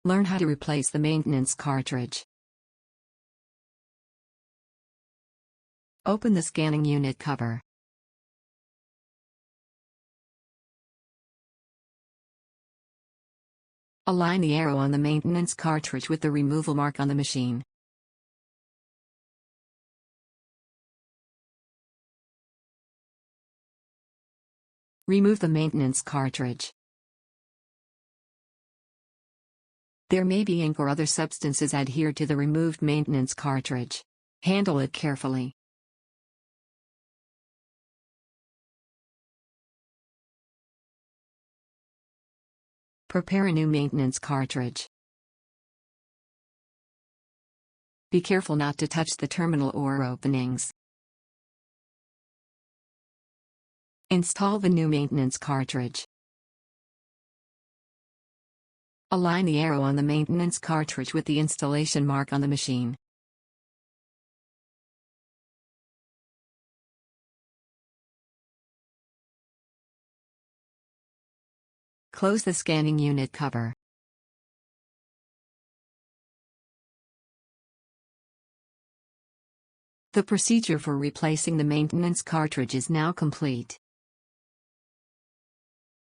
Learn how to replace the maintenance cartridge. Open the scanning unit cover. Align the arrow on the maintenance cartridge with the removal mark on the machine. Remove the maintenance cartridge. There may be ink or other substances adhered to the removed maintenance cartridge. Handle it carefully. Prepare a new maintenance cartridge. Be careful not to touch the terminal or openings. Install the new maintenance cartridge. Align the arrow on the maintenance cartridge with the installation mark on the machine. Close the scanning unit cover. The procedure for replacing the maintenance cartridge is now complete.